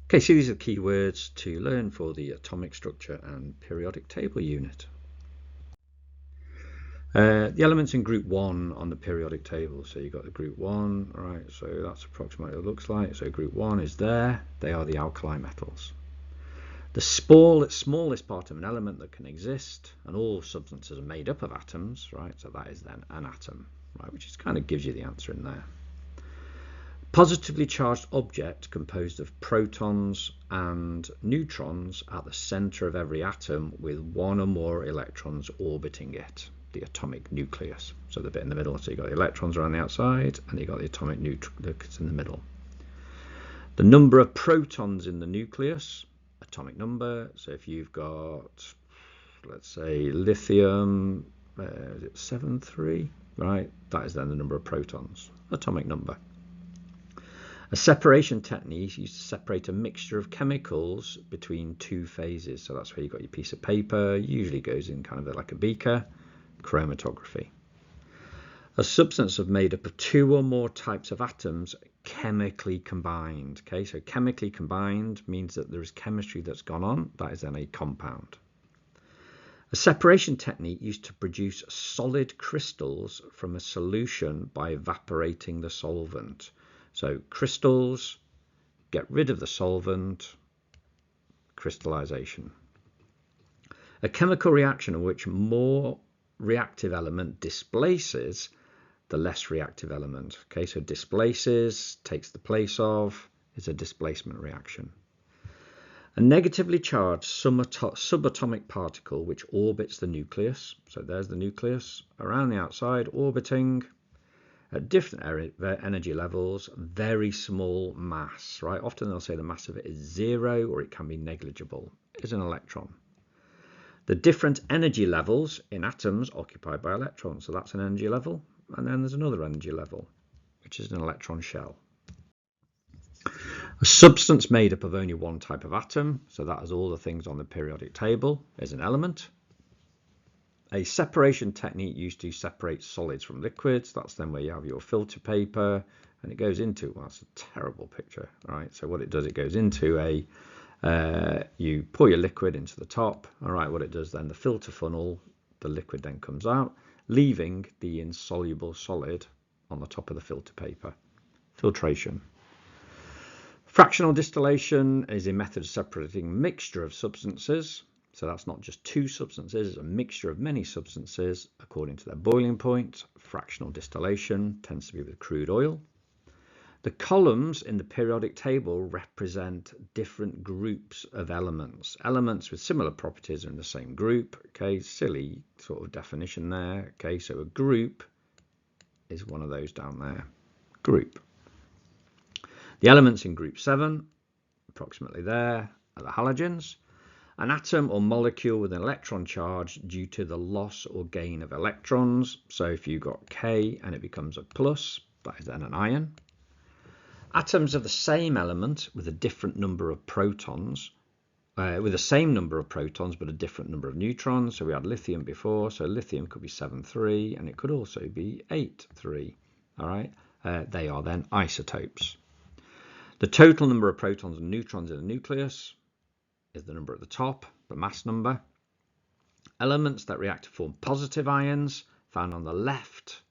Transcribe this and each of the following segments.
Okay, so these are keywords to learn for the atomic structure and periodic table unit. The elements in group 1 on the periodic table. So you've got the group 1, right? So that's approximately what it looks like. So group 1 is there. They are the alkali metals. The smallest part of an element that can exist, and all substances are made up of atoms, right? So that is then an atom, right? Which is kind of gives you the answer in there. Positively charged object composed of protons and neutrons at the center of every atom with one or more electrons orbiting it, the atomic nucleus. So the bit in the middle, so you've got the electrons around the outside and you've got the atomic nucleus in the middle. The number of protons in the nucleus, atomic number. So if you've got, let's say, lithium, is it 7,3, right? That is then the number of protons, atomic number. A separation technique used to separate a mixture of chemicals between two phases. So that's where you've got your piece of paper, usually goes in kind of like a beaker, chromatography. A substance is made up of two or more types of atoms chemically combined. Okay, so chemically combined means that there is chemistry that's gone on. That is then a compound. A separation technique used to produce solid crystals from a solution by evaporating the solvent. So crystals, get rid of the solvent, crystallization. A chemical reaction in which more reactive element displaces the less reactive element. Okay, so displaces, takes the place of, is a displacement reaction. A negatively charged subatomic particle which orbits the nucleus. So there's the nucleus around the outside orbiting at different energy levels, very small mass, right? Often they'll say the mass of it is 0 or it can be negligible, is an electron. The different energy levels in atoms occupied by electrons, so that's an energy level, and then there's another energy level, which is an electron shell. A substance made up of only one type of atom, so that is all the things on the periodic table, is an element. A separation technique used to separate solids from liquids. That's then where you have your filter paper and it goes into, well, that's a terrible picture, right? So what it does, it goes into you pour your liquid into the top. All right, what it does then, the filter funnel, the liquid then comes out, leaving the insoluble solid on the top of the filter paper. Filtration. Fractional distillation is a method of separating a mixture of substances. So that's not just two substances, it's a mixture of many substances according to their boiling point. Fractional distillation tends to be with crude oil. The columns in the periodic table represent different groups of elements. Elements with similar properties are in the same group. Okay, silly sort of definition there. Okay, so a group is one of those down there. Group. The elements in group 7, approximately there, are the halogens. An atom or molecule with an electron charge due to the loss or gain of electrons. So if you've got K and it becomes a plus, that is then an ion. Atoms of the same element with a different number of protons, with the same number of protons but a different number of neutrons. So we had lithium before, so lithium could be 7,3 and it could also be 8,3. All right, they are then isotopes. The total number of protons and neutrons in the nucleus is the number at the top, the mass number. Elements that react to form positive ions found on the left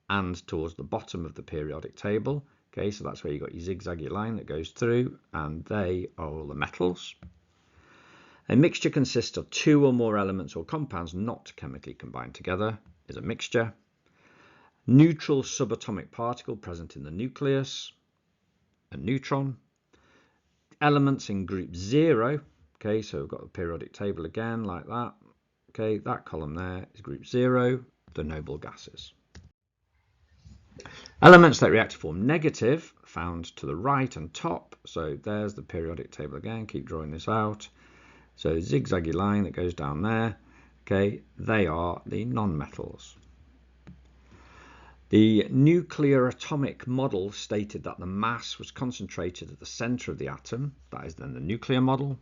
and towards the bottom of the periodic table. Okay, so that's where you've got your zigzaggy line that goes through, and they are all the metals. A mixture consists of two or more elements or compounds not chemically combined together, is a mixture. Neutral subatomic particle present in the nucleus, a neutron. Elements in group 0. Okay, so we've got the periodic table again like that. Okay, that column there is group 0, the noble gases. Elements that react to form negative found to the right and top. So there's the periodic table again, keep drawing this out. So zigzaggy line that goes down there. Okay, they are the non-metals. The nuclear atomic model stated that the mass was concentrated at the center of the atom. That is then the nuclear model.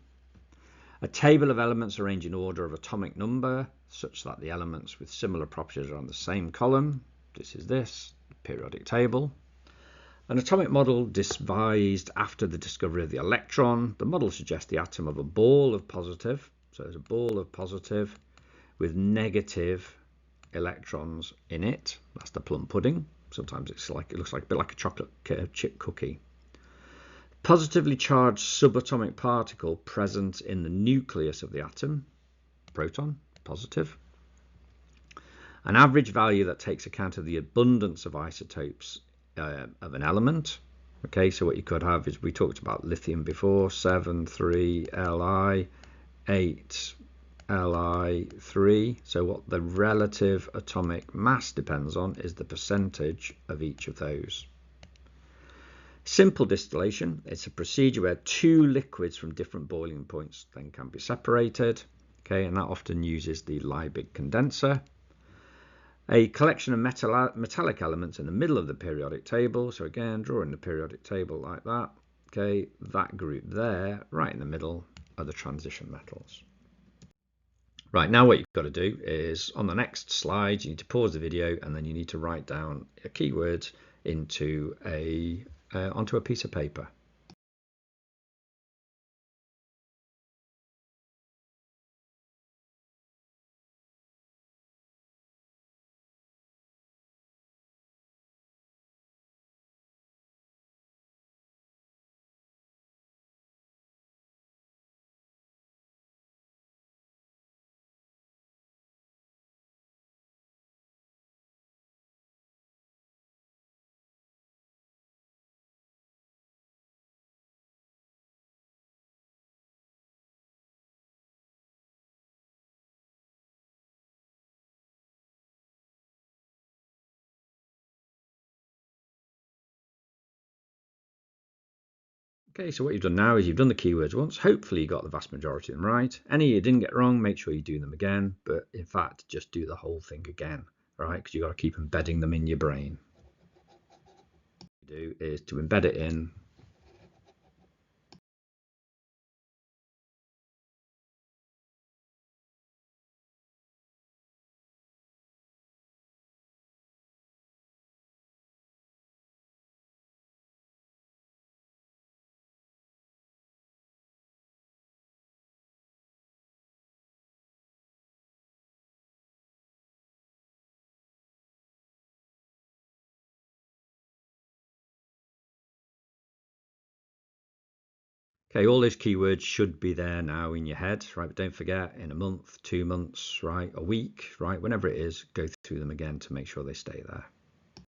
A table of elements arranged in order of atomic number, such that the elements with similar properties are on the same column. This is this periodic table. An atomic model devised after the discovery of the electron. The model suggests the atom of a ball of positive. So there's a ball of positive with negative electrons in it. That's the plum pudding. Sometimes it looks like a bit like a chocolate chip cookie. Positively charged subatomic particle present in the nucleus of the atom, proton, positive. An average value that takes account of the abundance of isotopes of an element. Okay, so what you could have is, we talked about lithium before, 7, 3, Li, 8, Li, 3. So what the relative atomic mass depends on is the percentage of each of those. Simple distillation, it's a procedure where two liquids from different boiling points then can be separated. Okay, and that often uses the Liebig condenser. A collection of metallic elements in the middle of the periodic table. So again, drawing the periodic table like that. Okay, that group there, right in the middle, are the transition metals. Right, now what you've got to do is, on the next slide, you need to pause the video and then you need to write down a keyword onto a piece of paper. Okay, so what you've done now is you've done the keywords once. Hopefully you got the vast majority of them right. Any you didn't get wrong, make sure you do them again. But in fact, just do the whole thing again, right? Because you've got to keep embedding them in your brain. What you do is to embed it in. Okay, all those keywords should be there now in your head, right? But don't forget, in a month, 2 months, right? A week, right? Whenever it is, go through them again to make sure they stay there.